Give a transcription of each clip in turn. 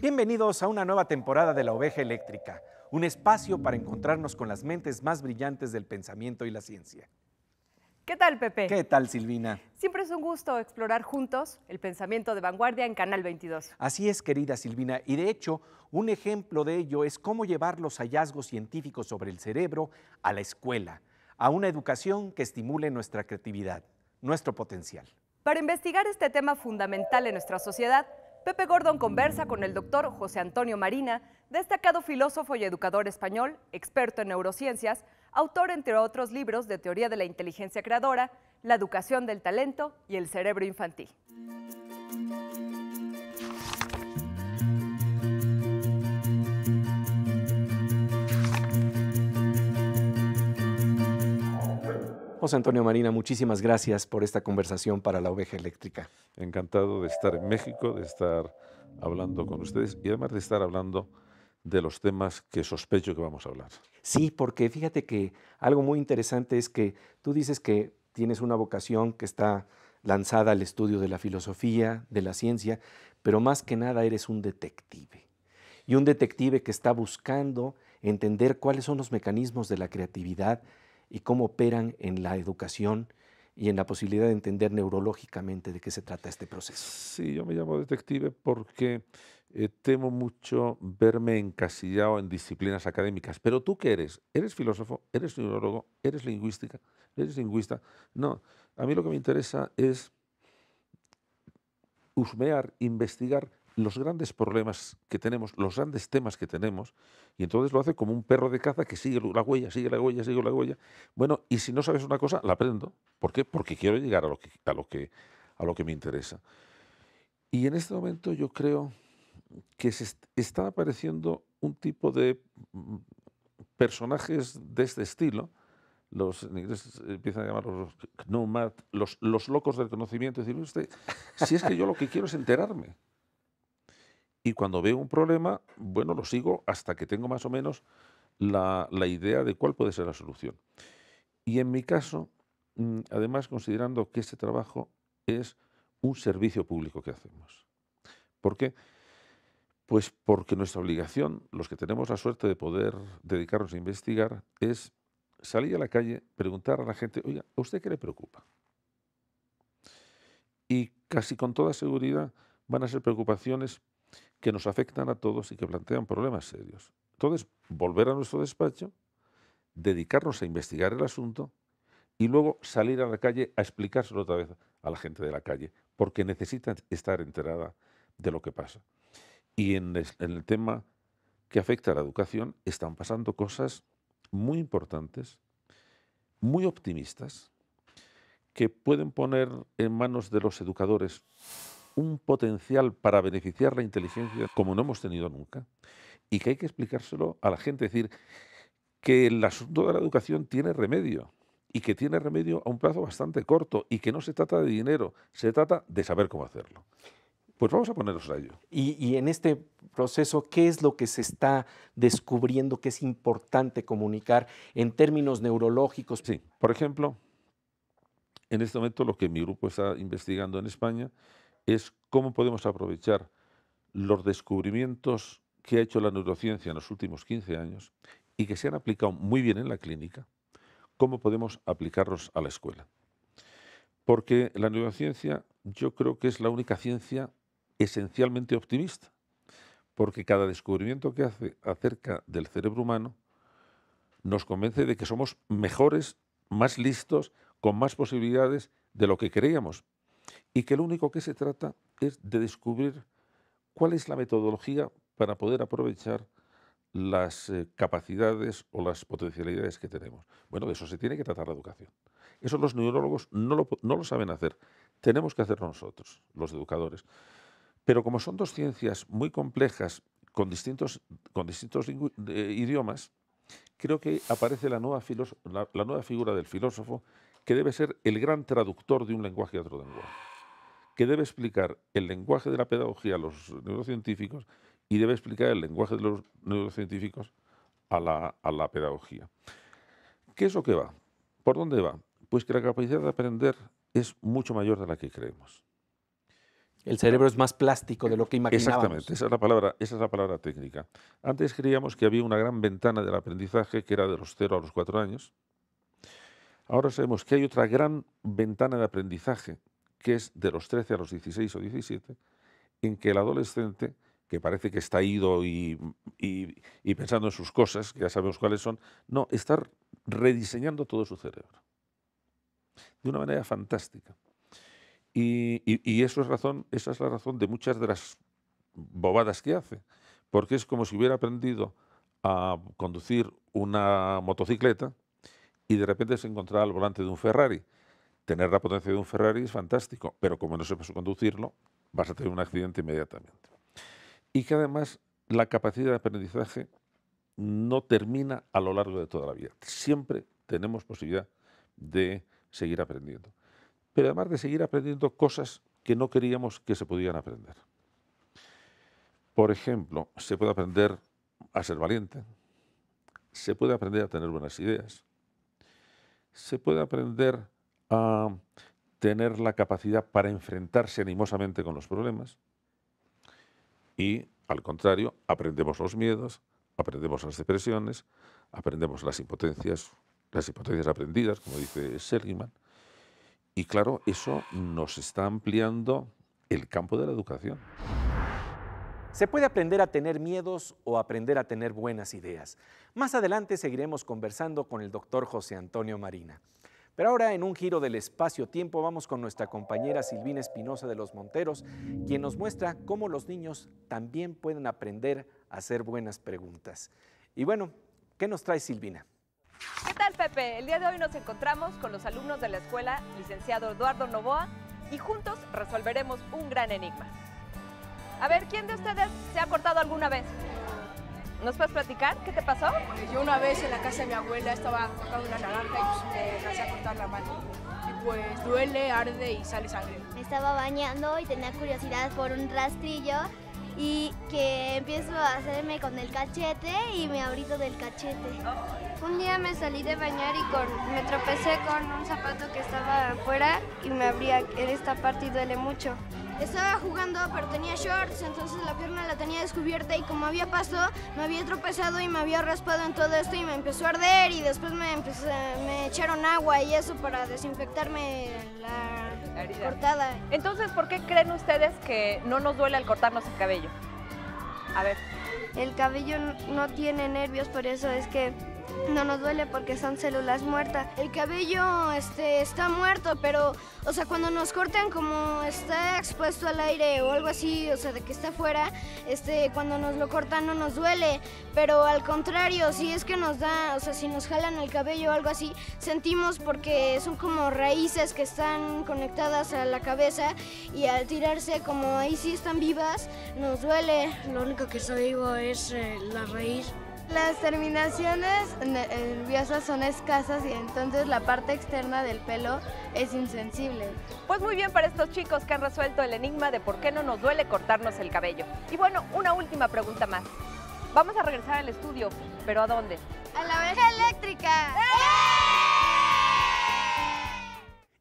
Bienvenidos a una nueva temporada de La Oveja Eléctrica, un espacio para encontrarnos con las mentes más brillantes del pensamiento y la ciencia. ¿Qué tal, Pepe? ¿Qué tal, Silvina? Siempre es un gusto explorar juntos el pensamiento de vanguardia en Canal 22. Así es, querida Silvina, y de hecho, un ejemplo de ello es cómo llevar los hallazgos científicos sobre el cerebro a la escuela, a una educación que estimule nuestra creatividad, nuestro potencial. Para investigar este tema fundamental en nuestra sociedad, Pepe Gordon conversa con el doctor José Antonio Marina, destacado filósofo y educador español, experto en neurociencias, autor, entre otros libros, de Teoría de la Inteligencia Creadora, La Educación del Talento y el Cerebro Infantil. José Antonio Marina, muchísimas gracias por esta conversación para La Oveja Eléctrica. Encantado de estar en México, de estar hablando con ustedes y además de estar hablando de los temas que sospecho que vamos a hablar. Sí, porque fíjate que algo muy interesante es que tú dices que tienes una vocación que está lanzada al estudio de la filosofía, de la ciencia, pero más que nada eres un detective. Y un detective que está buscando entender cuáles son los mecanismos de la creatividad y cómo operan en la educación y en la posibilidad de entender neurológicamente de qué se trata este proceso. Sí, yo me llamo detective porque temo mucho verme encasillado en disciplinas académicas. Pero ¿tú qué eres? ¿Eres filósofo? ¿Eres neurólogo? ¿Eres lingüística? ¿Eres lingüista? No, a mí lo que me interesa es husmear, investigar los grandes problemas que tenemos, los grandes temas que tenemos, y entonces lo hace como un perro de caza que sigue la huella, sigue la huella, sigue la huella. Bueno, y si no sabes una cosa, la aprendo. ¿Por qué? Porque quiero llegar a lo que me interesa. Y en este momento yo creo que está apareciendo un tipo de personajes de este estilo. Los en inglés empiezan a llamarlos nomad, los locos del conocimiento. Es decir, usted, si es que yo lo que quiero es enterarme. Y cuando veo un problema, bueno, lo sigo hasta que tengo más o menos la idea de cuál puede ser la solución. Y en mi caso, además, considerando que este trabajo es un servicio público que hacemos. ¿Por qué? Pues porque nuestra obligación, los que tenemos la suerte de poder dedicarnos a investigar, es salir a la calle, preguntar a la gente, oiga, ¿a usted qué le preocupa? Y casi con toda seguridad van a ser preocupaciones que nos afectan a todos y que plantean problemas serios. Entonces, volver a nuestro despacho, dedicarnos a investigar el asunto y luego salir a la calle a explicárselo otra vez a la gente de la calle, porque necesitan estar enterada de lo que pasa. Y en el tema que afecta a la educación están pasando cosas muy importantes, muy optimistas, que pueden poner en manos de los educadores un potencial para beneficiar la inteligencia como no hemos tenido nunca y que hay que explicárselo a la gente. Es decir, que el asunto de la educación tiene remedio y que tiene remedio a un plazo bastante corto y que no se trata de dinero, se trata de saber cómo hacerlo. Pues vamos a ponernos a ello. Y en este proceso, ¿qué es lo que se está descubriendo que es importante comunicar en términos neurológicos? Sí, por ejemplo, en este momento lo que mi grupo está investigando en España es cómo podemos aprovechar los descubrimientos que ha hecho la neurociencia en los últimos 15 años y que se han aplicado muy bien en la clínica, cómo podemos aplicarlos a la escuela. Porque la neurociencia yo creo que es la única ciencia esencialmente optimista, porque cada descubrimiento que hace acerca del cerebro humano nos convence de que somos mejores, más listos, con más posibilidades de lo que creíamos, y que lo único que se trata es de descubrir cuál es la metodología para poder aprovechar las capacidades o las potencialidades que tenemos. Bueno, de eso se tiene que tratar la educación. Eso los neurólogos no lo saben hacer. Tenemos que hacerlo nosotros, los educadores. Pero como son dos ciencias muy complejas con distintos idiomas, creo que aparece la nueva figura del filósofo que debe ser el gran traductor de un lenguaje a otro lenguaje, que debe explicar el lenguaje de la pedagogía a los neurocientíficos y debe explicar el lenguaje de los neurocientíficos a la pedagogía. ¿Qué es lo que va? ¿Por dónde va? Pues que la capacidad de aprender es mucho mayor de la que creemos. El cerebro es más plástico de lo que imaginábamos. Exactamente, esa es la palabra técnica. Antes creíamos que había una gran ventana del aprendizaje que era de los 0 a los 4 años. Ahora sabemos que hay otra gran ventana de aprendizaje que es de los 13 a los 16 o 17, en que el adolescente, que parece que está ido y pensando en sus cosas, que ya sabemos cuáles son, no, está rediseñando todo su cerebro de una manera fantástica. Y esa es la razón de muchas de las bobadas que hace, porque es como si hubiera aprendido a conducir una motocicleta y de repente se encontrara al volante de un Ferrari. Tener la potencia de un Ferrari es fantástico, pero como no sepas conducirlo, vas a tener un accidente inmediatamente. Y que además la capacidad de aprendizaje no termina a lo largo de toda la vida. Siempre tenemos posibilidad de seguir aprendiendo. Pero además de seguir aprendiendo cosas que no queríamos que se pudieran aprender. Por ejemplo, se puede aprender a ser valiente, se puede aprender a tener buenas ideas, se puede aprender a tener la capacidad para enfrentarse animosamente con los problemas y, al contrario, aprendemos los miedos, aprendemos las depresiones, aprendemos las impotencias aprendidas, como dice Seligman. Y claro, eso nos está ampliando el campo de la educación. Se puede aprender a tener miedos o aprender a tener buenas ideas. Más adelante seguiremos conversando con el doctor José Antonio Marina. Pero ahora, en un giro del espacio-tiempo, vamos con nuestra compañera Silvina Espinosa de los Monteros, quien nos muestra cómo los niños también pueden aprender a hacer buenas preguntas. Y bueno, ¿qué nos trae Silvina? ¿Qué tal, Pepe? El día de hoy nos encontramos con los alumnos de la escuela Licenciado Eduardo Novoa y juntos resolveremos un gran enigma. A ver, ¿quién de ustedes se ha cortado alguna vez? ¿Nos puedes platicar? ¿Qué te pasó? Yo una vez en la casa de mi abuela estaba cortando una naranja y pues me alcancé a cortar la mano. Y pues duele, arde y sale sangre. Me estaba bañando y tenía curiosidad por un rastrillo y que empiezo a hacerme con el cachete y me abrito del cachete. Un día me salí de bañar y me tropecé con un zapato que estaba afuera y me abría en esta parte y duele mucho. Estaba jugando, pero tenía shorts, entonces la pierna la tenía descubierta y como había pasto, me había tropezado y me había raspado en todo esto y me empezó a arder y después me echaron agua y eso para desinfectarme la herida cortada. Entonces, ¿por qué creen ustedes que no nos duele al cortarnos el cabello? A ver. El cabello no tiene nervios, por eso es que no nos duele porque son células muertas. El cabello está muerto, pero, o sea, cuando nos cortan como está expuesto al aire o algo así, o sea, de que está afuera, cuando nos lo cortan no nos duele, pero al contrario, si es que nos da, o sea, si nos jalan el cabello o algo así, sentimos porque son como raíces que están conectadas a la cabeza y al tirarse como ahí sí están vivas, nos duele. Lo único que está vivo es la raíz. Las terminaciones nerviosas son escasas y entonces la parte externa del pelo es insensible. Pues muy bien para estos chicos que han resuelto el enigma de por qué no nos duele cortarnos el cabello. Y bueno, una última pregunta más. Vamos a regresar al estudio, ¿pero a dónde? ¡A la oveja eléctrica!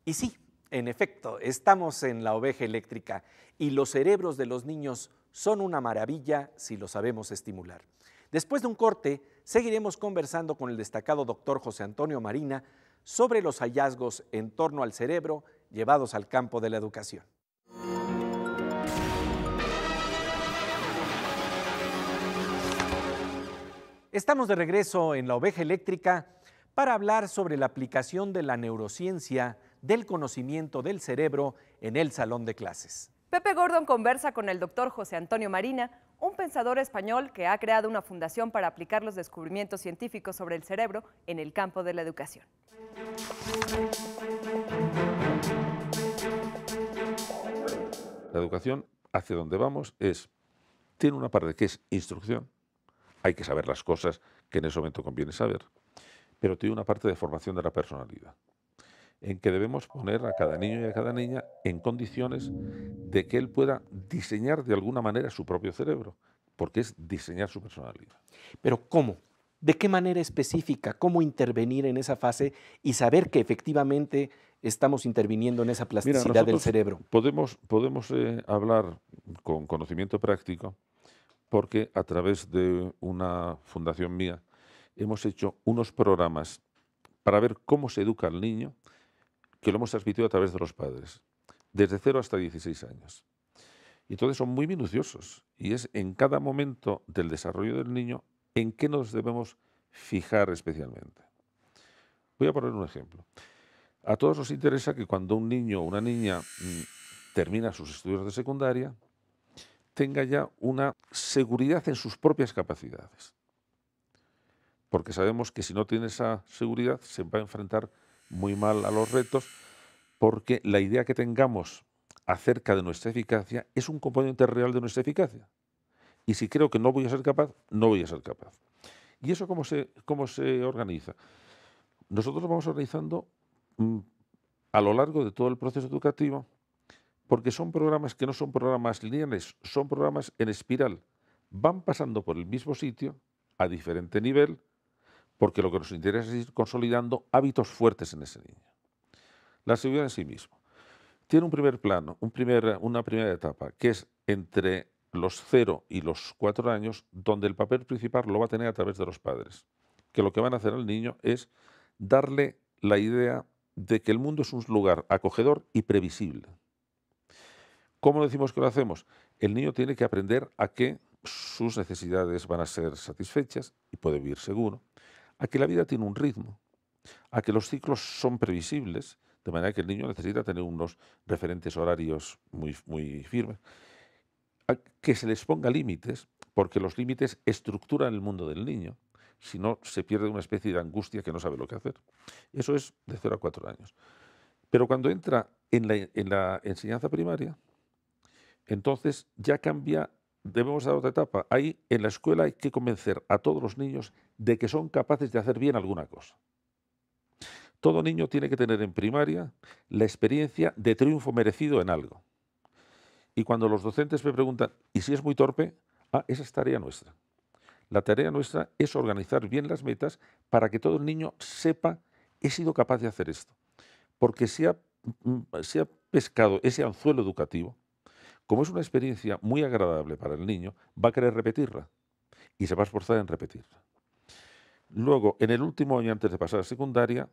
Y sí, en efecto, estamos en la oveja eléctrica y los cerebros de los niños son una maravilla si los sabemos estimular. Después de un corte, seguiremos conversando con el destacado doctor José Antonio Marina sobre los hallazgos en torno al cerebro llevados al campo de la educación. Estamos de regreso en la oveja eléctrica para hablar sobre la aplicación de la neurociencia del conocimiento del cerebro en el salón de clases. Pepe Gordon conversa con el doctor José Antonio Marina, un pensador español que ha creado una fundación para aplicar los descubrimientos científicos sobre el cerebro en el campo de la educación. La educación, hacia donde vamos, tiene una parte que es instrucción, hay que saber las cosas que en ese momento conviene saber, pero tiene una parte de formación de la personalidad, en que debemos poner a cada niño y a cada niña en condiciones de que él pueda diseñar de alguna manera su propio cerebro, porque es diseñar su personalidad. Pero ¿cómo? ¿De qué manera específica? ¿Cómo intervenir en esa fase y saber que efectivamente estamos interviniendo en esa Mira, plasticidad del nosotros cerebro? podemos hablar con conocimiento práctico porque a través de una fundación mía hemos hecho unos programas para ver cómo se educa al niño, que lo hemos transmitido a través de los padres, desde 0 hasta 16 años. Y entonces son muy minuciosos y es en cada momento del desarrollo del niño en qué nos debemos fijar especialmente. Voy a poner un ejemplo. A todos nos interesa que cuando un niño o una niña termina sus estudios de secundaria, tenga ya una seguridad en sus propias capacidades. Porque sabemos que si no tiene esa seguridad se va a enfrentar muy mal a los retos, porque la idea que tengamos acerca de nuestra eficacia es un componente real de nuestra eficacia. Y si creo que no voy a ser capaz, no voy a ser capaz. ¿Y eso cómo se organiza? Nosotros lo vamos organizando a lo largo de todo el proceso educativo, porque son programas que no son programas lineales, son programas en espiral. Van pasando por el mismo sitio, a diferente nivel, porque lo que nos interesa es ir consolidando hábitos fuertes en ese niño. La seguridad en sí mismo. Tiene un primer plano, una primera etapa, que es entre los 0 y los 4 años, donde el papel principal lo va a tener a través de los padres, que lo que van a hacer al niño es darle la idea de que el mundo es un lugar acogedor y previsible. ¿Cómo decimos que lo hacemos? El niño tiene que aprender a que sus necesidades van a ser satisfechas y puede vivir seguro, a que la vida tiene un ritmo, a que los ciclos son previsibles, de manera que el niño necesita tener unos referentes horarios muy firmes, a que se les ponga límites, porque los límites estructuran el mundo del niño, si no se pierde una especie de angustia que no sabe lo que hacer. Eso es de 0 a 4 años. Pero cuando entra en la enseñanza primaria, entonces ya cambia, debemos dar otra etapa. Ahí en la escuela hay que convencer a todos los niños de que son capaces de hacer bien alguna cosa. Todo niño tiene que tener en primaria la experiencia de triunfo merecido en algo. Y cuando los docentes me preguntan, ¿y si es muy torpe? Esa es tarea nuestra. La tarea nuestra es organizar bien las metas para que todo el niño sepa, he sido capaz de hacer esto. Porque se ha pescado ese anzuelo educativo, como es una experiencia muy agradable para el niño, va a querer repetirla y se va a esforzar en repetirla. Luego, en el último año antes de pasar a secundaria,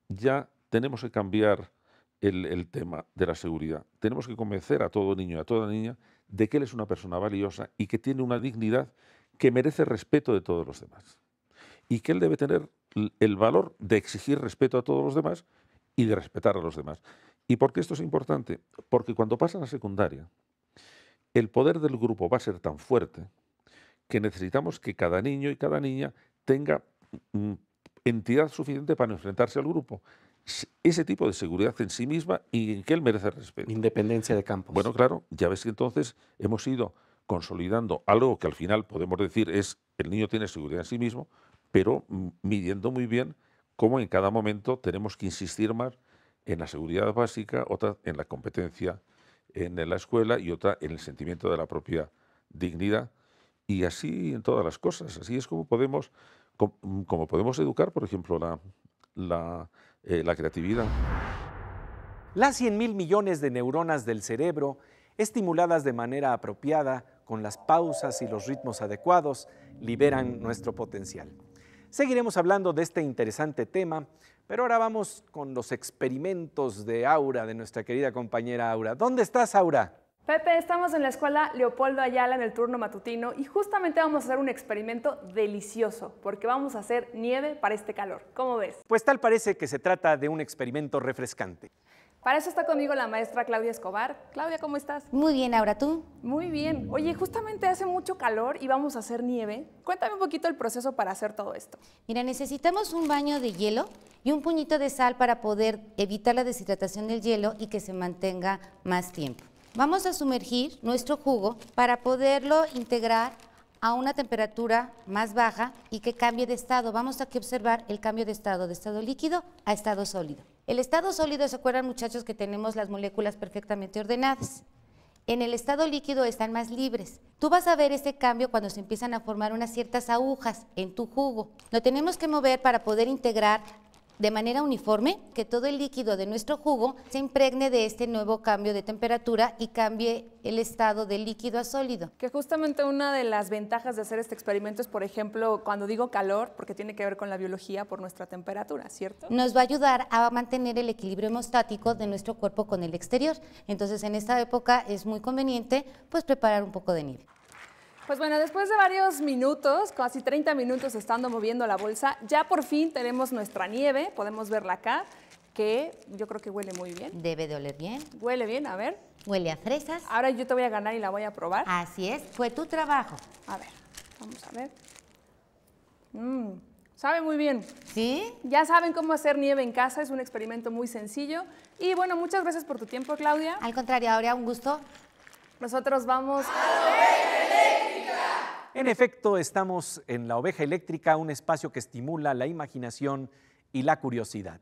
ya tenemos que cambiar el tema de la seguridad. Tenemos que convencer a todo niño y a toda niña de que él es una persona valiosa y que tiene una dignidad que merece respeto de todos los demás. Y que él debe tener el valor de exigir respeto a todos los demás y de respetar a los demás. ¿Y por qué esto es importante? Porque cuando pasan a secundaria, el poder del grupo va a ser tan fuerte que necesitamos que cada niño y cada niña tenga entidad suficiente para enfrentarse al grupo. Ese tipo de seguridad en sí misma y en que él merece respeto. Independencia de campos. Bueno, claro, ya ves que entonces hemos ido consolidando algo que al final podemos decir es el niño tiene seguridad en sí mismo, pero midiendo muy bien cómo en cada momento tenemos que insistir más en la seguridad básica, otra en la competencia en la escuela y otra en el sentimiento de la propia dignidad. Y así en todas las cosas. Así es como podemos educar, por ejemplo, la creatividad. Las 100.000 millones de neuronas del cerebro, estimuladas de manera apropiada, con las pausas y los ritmos adecuados, liberan nuestro potencial. Seguiremos hablando de este interesante tema, pero ahora vamos con los experimentos de Aura, de nuestra querida compañera Aura. ¿Dónde estás, Aura? Pepe, estamos en la escuela Leopoldo Ayala en el turno matutino y justamente vamos a hacer un experimento delicioso porque vamos a hacer nieve para este calor. ¿Cómo ves? Pues tal parece que se trata de un experimento refrescante. Para eso está conmigo la maestra Claudia Escobar. Claudia, ¿cómo estás? Muy bien, Aura, ¿tú? Muy bien. Oye, justamente hace mucho calor y vamos a hacer nieve. Cuéntame un poquito el proceso para hacer todo esto. Mira, necesitamos un baño de hielo y un puñito de sal para poder evitar la deshidratación del hielo y que se mantenga más tiempo. Vamos a sumergir nuestro jugo para poderlo integrar a una temperatura más baja y que cambie de estado. Vamos a observar el cambio de estado líquido a estado sólido. El estado sólido, ¿se acuerdan, muchachos, que tenemos las moléculas perfectamente ordenadas? En el estado líquido están más libres. Tú vas a ver este cambio cuando se empiezan a formar unas ciertas agujas en tu jugo. Lo tenemos que mover para poder integrar de manera uniforme, que todo el líquido de nuestro jugo se impregne de este nuevo cambio de temperatura y cambie el estado del líquido a sólido. Que justamente una de las ventajas de hacer este experimento es, por ejemplo, cuando digo calor, porque tiene que ver con la biología por nuestra temperatura, ¿cierto? Nos va a ayudar a mantener el equilibrio hemostático de nuestro cuerpo con el exterior. Entonces, en esta época es muy conveniente pues preparar un poco de nieve. Pues bueno, después de varios minutos, casi 30 minutos estando moviendo la bolsa, ya por fin tenemos nuestra nieve, podemos verla acá, que yo creo que huele muy bien. Debe de oler bien. Huele bien, a ver. Huele a fresas. Ahora yo te voy a ganar y la voy a probar. Así es, fue tu trabajo. A ver, vamos a ver. Sabe muy bien. ¿Sí? Ya saben cómo hacer nieve en casa, es un experimento muy sencillo. Y bueno, muchas gracias por tu tiempo, Claudia. Al contrario, Aurea, un gusto. Nosotros vamos... En efecto, estamos en La Oveja Eléctrica, un espacio que estimula la imaginación y la curiosidad.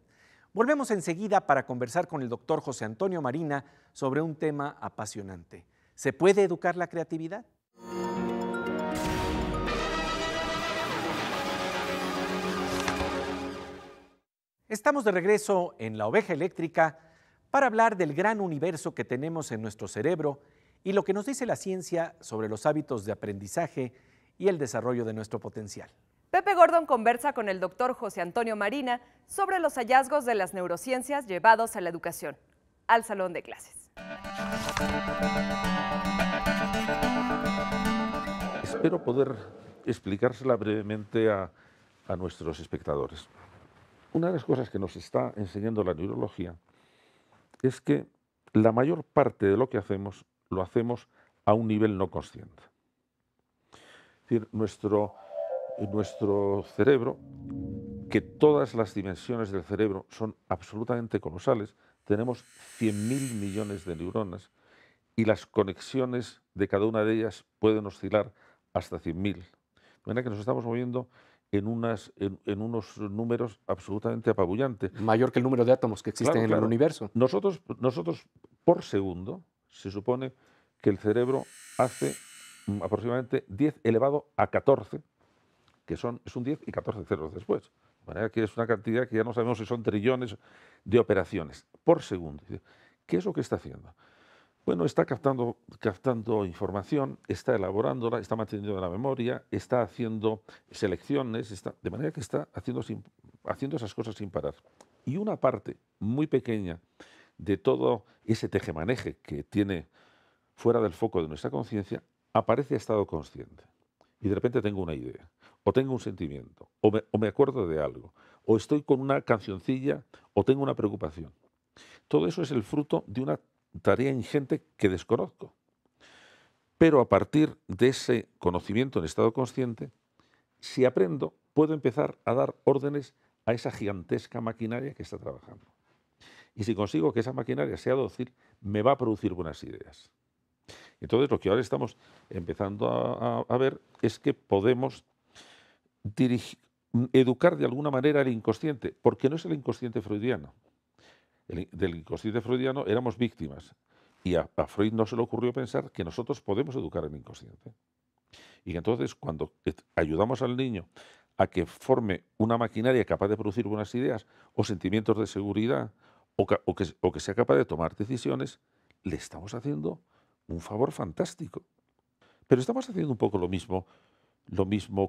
Volvemos enseguida para conversar con el doctor José Antonio Marina sobre un tema apasionante. ¿Se puede educar la creatividad? Estamos de regreso en La Oveja Eléctrica para hablar del gran universo que tenemos en nuestro cerebro y lo que nos dice la ciencia sobre los hábitos de aprendizaje y el desarrollo de nuestro potencial. Pepe Gordon conversa con el doctor José Antonio Marina sobre los hallazgos de las neurociencias llevados a la educación, al salón de clases. Espero poder explicársela brevemente a nuestros espectadores. Una de las cosas que nos está enseñando la neurología es que la mayor parte de lo que hacemos lo hacemos a un nivel no consciente. Es decir, nuestro cerebro, que todas las dimensiones del cerebro son absolutamente colosales, tenemos 100.000 millones de neuronas y las conexiones de cada una de ellas pueden oscilar hasta 100.000. De manera que nos estamos moviendo en unos números absolutamente apabullantes. Mayor que el número de átomos que existen en el universo. Nosotros, por segundo, se supone que el cerebro hace aproximadamente 10 elevado a 14, que es un 10 y 14 ceros después. De manera que es una cantidad que ya no sabemos si son trillones de operaciones por segundo. ¿Qué es lo que está haciendo? Bueno, está captando información, está elaborándola, está manteniendo la memoria, está haciendo selecciones, de manera que está haciendo esas cosas sin parar. Y una parte muy pequeña de todo ese tejemaneje que tiene fuera del foco de nuestra conciencia aparece a estado consciente. Y de repente tengo una idea, o tengo un sentimiento, o me acuerdo de algo, o estoy con una cancioncilla, o tengo una preocupación. Todo eso es el fruto de una tarea ingente que desconozco. Pero a partir de ese conocimiento en estado consciente, si aprendo, puedo empezar a dar órdenes a esa gigantesca maquinaria que está trabajando. Y si consigo que esa maquinaria sea dócil, me va a producir buenas ideas. Entonces, lo que ahora estamos empezando a ver es que podemos educar de alguna manera el inconsciente, porque no es el inconsciente freudiano. Del inconsciente freudiano éramos víctimas y a Freud no se le ocurrió pensar que nosotros podemos educar el inconsciente. Y que entonces, cuando ayudamos al niño a que forme una maquinaria capaz de producir buenas ideas o sentimientos de seguridad o que sea capaz de tomar decisiones, le estamos haciendo un favor fantástico. Pero estamos haciendo un poco lo mismo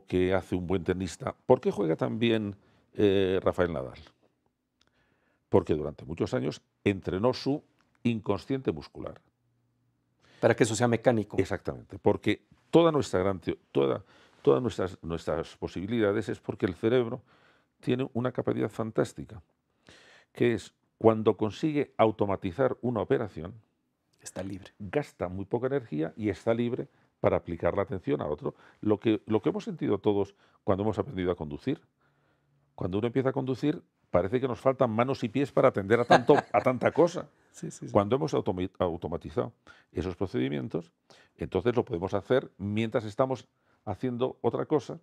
que hace un buen tenista. ¿Por qué juega tan bien Rafael Nadal? Porque durante muchos años entrenó su inconsciente muscular. Para que eso sea mecánico. Exactamente, porque todas nuestras posibilidades es porque el cerebro tiene una capacidad fantástica, que es cuando consigue automatizar una operación, está libre. Gasta muy poca energía y está libre para aplicar la atención a otro. Lo que hemos sentido todos cuando hemos aprendido a conducir. Cuando uno empieza a conducir, parece que nos faltan manos y pies para atender a tanta cosa. Sí. Cuando hemos automatizado esos procedimientos, entonces lo podemos hacer mientras estamos haciendo otra cosa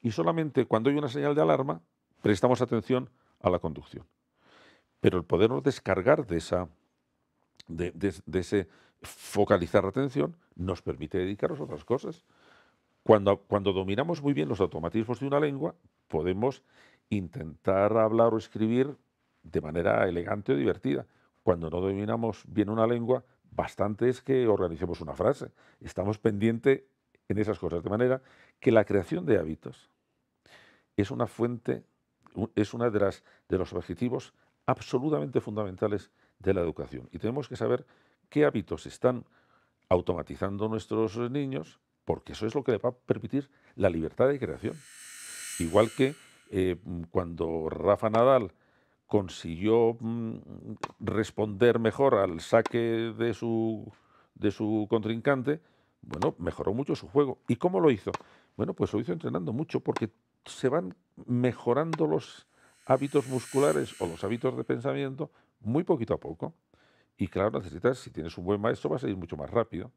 y solamente cuando hay una señal de alarma prestamos atención a la conducción. Pero el podernos descargar de ese focalizar la atención nos permite dedicarnos a otras cosas. Cuando dominamos muy bien los automatismos de una lengua, podemos intentar hablar o escribir de manera elegante o divertida. Cuando no dominamos bien una lengua, bastante es que organicemos una frase. Estamos pendientes en esas cosas, de manera que la creación de hábitos es una fuente, es una de los objetivos absolutamente fundamentales de la educación. Y tenemos que saber qué hábitos están automatizando nuestros niños, porque eso es lo que le va a permitir la libertad de creación. Igual que cuando Rafa Nadal consiguió responder mejor al saque de su contrincante, bueno, mejoró mucho su juego. ¿Y cómo lo hizo? Bueno, pues lo hizo entrenando mucho, porque se van mejorando los hábitos musculares o los hábitos de pensamiento muy poquito a poco. Y claro, necesitas, si tienes un buen maestro, vas a ir mucho más rápido.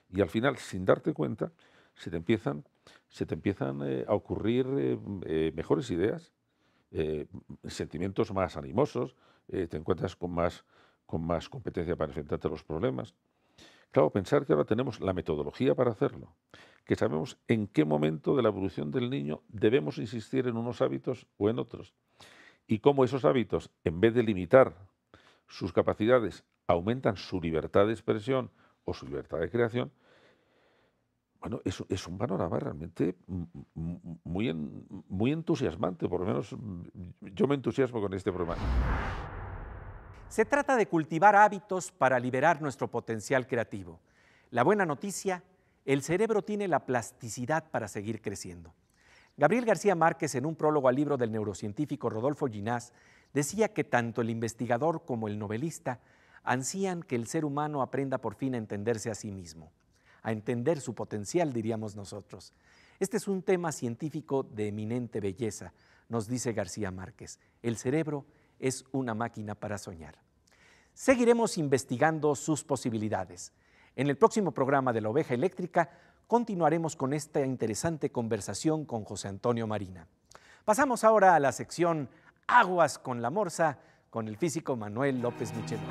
Y al final, sin darte cuenta, se te empiezan a ocurrir mejores ideas, sentimientos más animosos, te encuentras con más competencia para enfrentarte a los problemas. Claro, pensar que ahora tenemos la metodología para hacerlo, que sabemos en qué momento de la evolución del niño debemos insistir en unos hábitos o en otros, y cómo esos hábitos, en vez de limitar sus capacidades, aumentan su libertad de expresión o su libertad de creación. Bueno, es un panorama realmente muy entusiasmante, por lo menos yo me entusiasmo con este programa. Se trata de cultivar hábitos para liberar nuestro potencial creativo. La buena noticia, el cerebro tiene la plasticidad para seguir creciendo. Gabriel García Márquez, en un prólogo al libro del neurocientífico Rodolfo Ginás, decía que tanto el investigador como el novelista ansían que el ser humano aprenda por fin a entenderse a sí mismo, a entender su potencial, diríamos nosotros. Este es un tema científico de eminente belleza, nos dice García Márquez. El cerebro es una máquina para soñar. Seguiremos investigando sus posibilidades. En el próximo programa de La Oveja Eléctrica continuaremos con esta interesante conversación con José Antonio Marina. Pasamos ahora a la sección Aguas con la Morsa, con el físico Manuel López Michelot.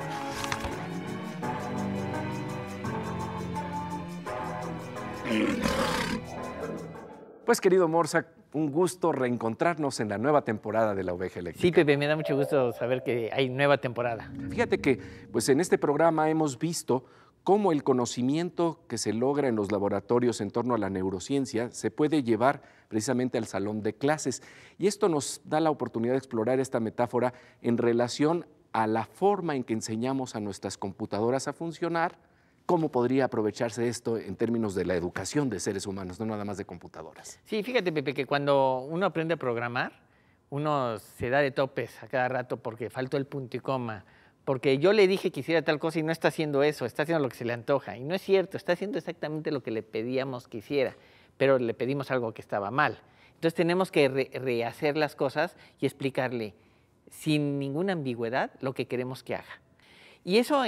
Pues querido Morsa, un gusto reencontrarnos en la nueva temporada de La Oveja Eléctrica. Sí, Pepe, me da mucho gusto saber que hay nueva temporada. Fíjate que pues en este programa hemos visto cómo el conocimiento que se logra en los laboratorios en torno a la neurociencia se puede llevar precisamente al salón de clases. Y esto nos da la oportunidad de explorar esta metáfora en relación a la forma en que enseñamos a nuestras computadoras a funcionar. ¿Cómo podría aprovecharse esto en términos de la educación de seres humanos, no nada más de computadoras? Sí, fíjate, Pepe, que cuando uno aprende a programar, uno se da de topes a cada rato porque faltó el punto y coma, porque yo le dije que hiciera tal cosa y no está haciendo eso, está haciendo lo que se le antoja. Y no es cierto, está haciendo exactamente lo que le pedíamos que hiciera, pero le pedimos algo que estaba mal. Entonces tenemos que rehacer las cosas y explicarle sin ninguna ambigüedad lo que queremos que haga. Y eso,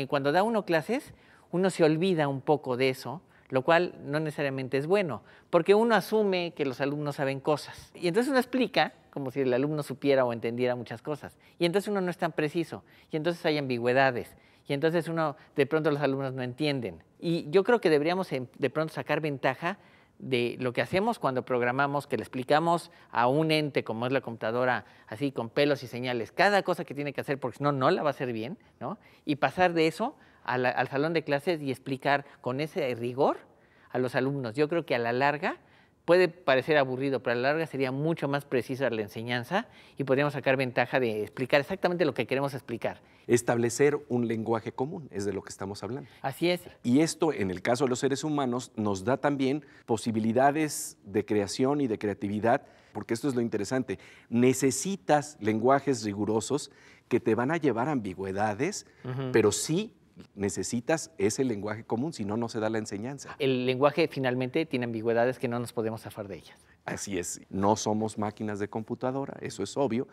cuando da uno clases, uno se olvida un poco de eso, lo cual no necesariamente es bueno, porque uno asume que los alumnos saben cosas. Y entonces uno explica como si el alumno supiera o entendiera muchas cosas. Y entonces uno no es tan preciso, y entonces hay ambigüedades, y entonces de pronto los alumnos no entienden. Y yo creo que deberíamos de pronto sacar ventaja de lo que hacemos cuando programamos, que le explicamos a un ente como es la computadora, así con pelos y señales, cada cosa que tiene que hacer, porque si no, no la va a hacer bien, ¿no? Y pasar de eso al salón de clases y explicar con ese rigor a los alumnos. Yo creo que a la larga puede parecer aburrido, pero a la larga sería mucho más precisa la enseñanza y podríamos sacar ventaja de explicar exactamente lo que queremos explicar. Establecer un lenguaje común, es de lo que estamos hablando. Así es. Y esto, en el caso de los seres humanos, nos da también posibilidades de creación y de creatividad, porque esto es lo interesante. Necesitas lenguajes rigurosos que te van a llevar a ambigüedades, pero sí necesitas ese lenguaje común, si no, no se da la enseñanza. El lenguaje finalmente tiene ambigüedades que no nos podemos zafar de ellas. Así es, no somos máquinas de computadora, eso es obvio,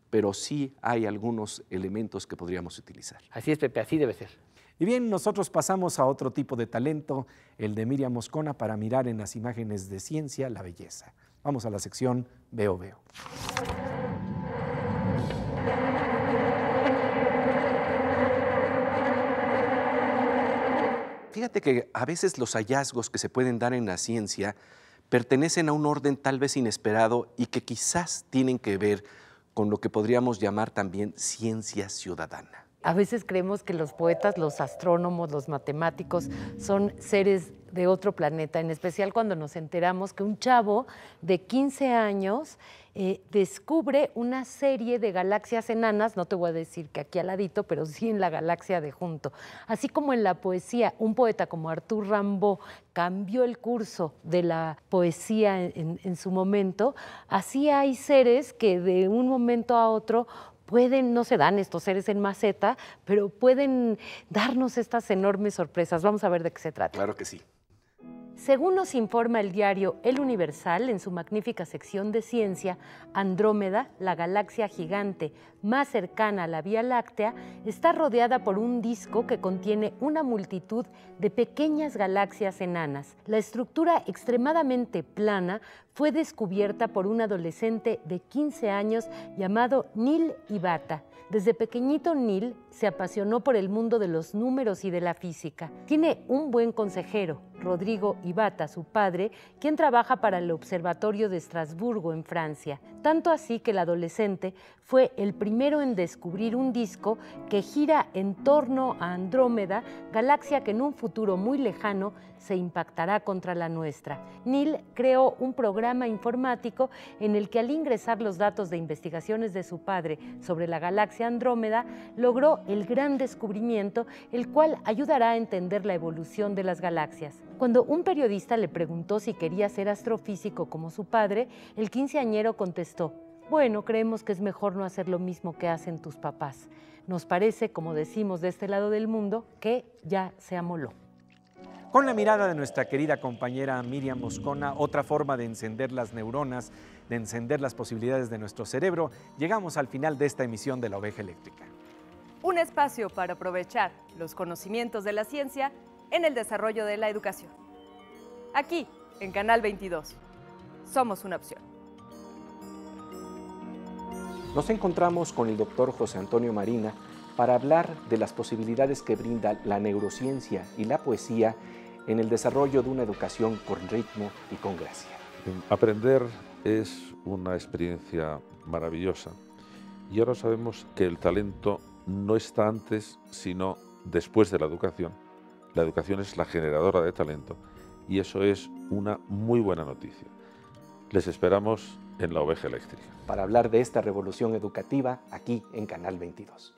pero sí hay algunos elementos que podríamos utilizar. Así es, Pepe, así debe ser. Y bien, nosotros pasamos a otro tipo de talento, el de Miriam Moscona, para mirar en las imágenes de ciencia la belleza. Vamos a la sección Veo Veo. Fíjate que a veces los hallazgos que se pueden dar en la ciencia pertenecen a un orden tal vez inesperado y que quizás tienen que ver con lo que podríamos llamar también ciencia ciudadana. A veces creemos que los poetas, los astrónomos, los matemáticos son seres de otro planeta, en especial cuando nos enteramos que un chavo de 15 años descubre una serie de galaxias enanas, no te voy a decir que aquí al ladito, pero sí en la galaxia de junto. Así como en la poesía, un poeta como Arthur Rimbaud cambió el curso de la poesía en su momento, así hay seres que de un momento a otro pueden, no se dan estos seres en maceta, pero pueden darnos estas enormes sorpresas. Vamos a ver de qué se trata. Claro que sí. Según nos informa el diario El Universal, en su magnífica sección de ciencia, Andrómeda, la galaxia gigante más cercana a la Vía Láctea, está rodeada por un disco que contiene una multitud de pequeñas galaxias enanas. La estructura extremadamente plana fue descubierta por un adolescente de 15 años llamado Neil Ibata. Desde pequeñito, Neil se apasionó por el mundo de los números y de la física. Tiene un buen consejero, Rodrigo Ibata, su padre, quien trabaja para el Observatorio de Estrasburgo, en Francia. Tanto así que el adolescente fue el primero en descubrir un disco que gira en torno a Andrómeda, galaxia que en un futuro muy lejano se impactará contra la nuestra. Neil creó un programa informático en el que, al ingresar los datos de investigaciones de su padre sobre la galaxia Andrómeda, logró el gran descubrimiento, el cual ayudará a entender la evolución de las galaxias. Cuando un periodista le preguntó si quería ser astrofísico como su padre, el quinceañero contestó: bueno, creemos que es mejor no hacer lo mismo que hacen tus papás. Nos parece, como decimos de este lado del mundo, que ya se amoló. Con la mirada de nuestra querida compañera Miriam Moscona, otra forma de encender las neuronas, de encender las posibilidades de nuestro cerebro, llegamos al final de esta emisión de La Oveja Eléctrica. Un espacio para aprovechar los conocimientos de la ciencia en el desarrollo de la educación. Aquí, en Canal 22. Somos una opción. Nos encontramos con el doctor José Antonio Marina para hablar de las posibilidades que brinda la neurociencia y la poesía en el desarrollo de una educación con ritmo y con gracia. Aprender es una experiencia maravillosa y ahora sabemos que el talento no está antes, sino después de la educación. La educación es la generadora de talento y eso es una muy buena noticia. Les esperamos en La Oveja Eléctrica. Para hablar de esta revolución educativa aquí en Canal 22.